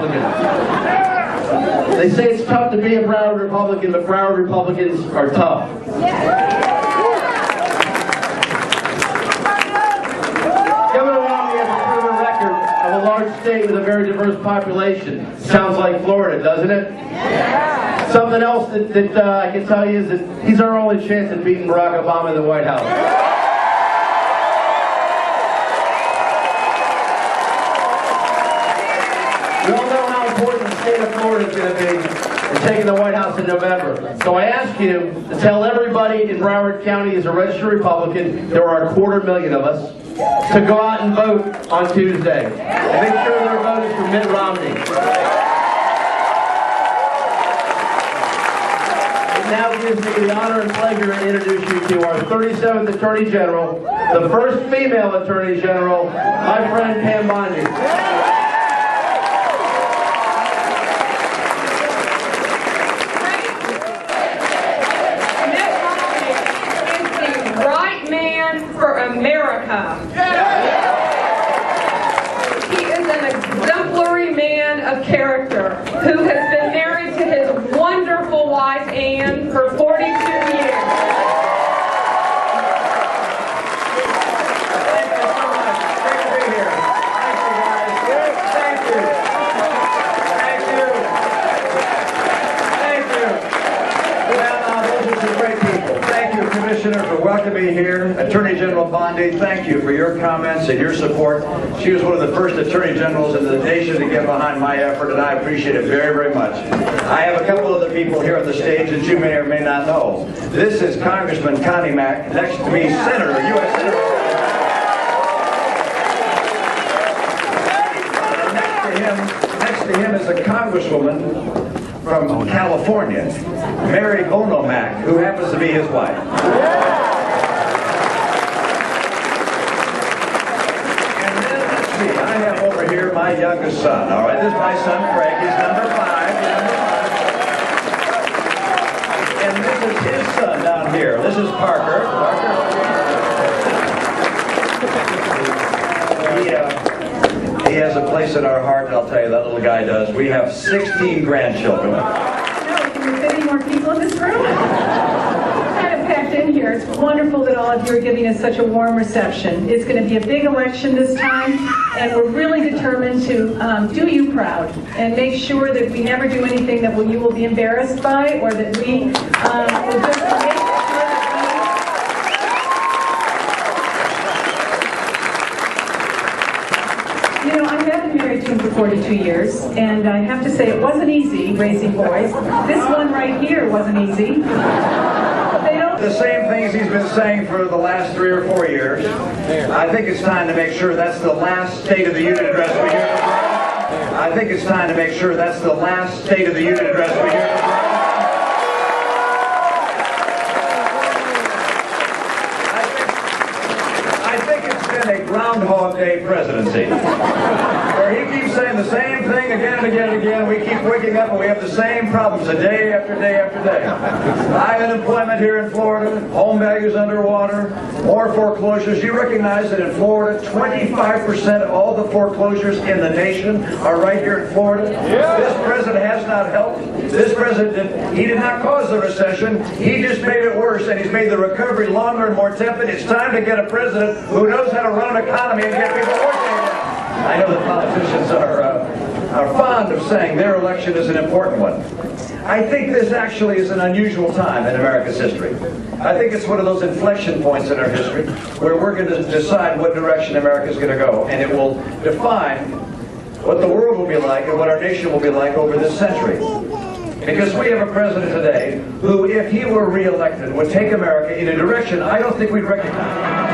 Republican. They say it's tough to be a Broward Republican, but Broward Republicans are tough. Governor Romney has a proven record of a large state with a very diverse population. Sounds like Florida, doesn't it? Something else that I can tell you is that he's our only chance at beating Barack Obama in the White House. We all know how important the state of Florida is going to be in taking the White House in November. So I ask you to tell everybody in Broward County as a registered Republican, there are 250,000 of us, to go out and vote on Tuesday. And make sure their vote is for Mitt Romney. It now gives me the honor and pleasure to introduce you to our 37th Attorney General, the first female Attorney General, my friend Pam Bondi. For America. He is an exemplary man of character who has been married to his wonderful wife Anne for 42 years. Thank you so much. Great to be here. Thank you, guys. Thank you. Thank you. Thank you. Well, those are some great people. Thank you, Commissioner, for welcoming me here. Attorney General Bondi, thank you for your comments and your support. She was one of the first Attorney Generals in the nation to get behind my effort, and I appreciate it very, very much. I have a couple of the people here on the stage that you may or may not know. This is Congressman Connie Mack. Next to me, Senator, U.S. Senator. Next to him is a Congresswoman from California, Mary Bono Mack, who happens to be his wife. I have over here my youngest son, all right? This is my son, Craig. He's number 5. And this is his son down here. This is Parker. He has a place in our heart, and I'll tell you, that little guy does. We have 16 grandchildren. No, can we fit any more people in this room? Kind of packed in here. It's wonderful that all of you are giving us such a warm reception. It's going to be a big election this time, and we're really determined to do you proud and make sure that we never do anything that you will be embarrassed by, or that we will just make sure that we... You know, I have been married to him for 42 years, and I have to say it wasn't easy raising boys. This one right here wasn't easy. The same things he's been saying for the last 3 or 4 years. I think it's time to make sure that's the last State of the Union address we hear. I think it's time to make sure that's the last State of the Union address we hear. I think it's been a Groundhog Day presidency, where he keeps saying the same thing again and again and again. We keep waking up and we have the same problems day after day after day. High unemployment here in Florida, home values underwater, more foreclosures. You recognize that in Florida, 25% of all the foreclosures in the nation are right here in Florida? This president has not helped. This president, he did not cause the recession. He just made it worse, and he's made the recovery longer and more tepid. It's time to get a president who knows how to run an economy and get people working again. I know that politicians are fond of saying their election is an important one. I think this actually is an unusual time in America's history. I think it's one of those inflection points in our history where we're going to decide what direction America is going to go, and it will define what the world will be like and what our nation will be like over this century. Because we have a president today who, if he were re-elected, would take America in a direction I don't think we'd recognize.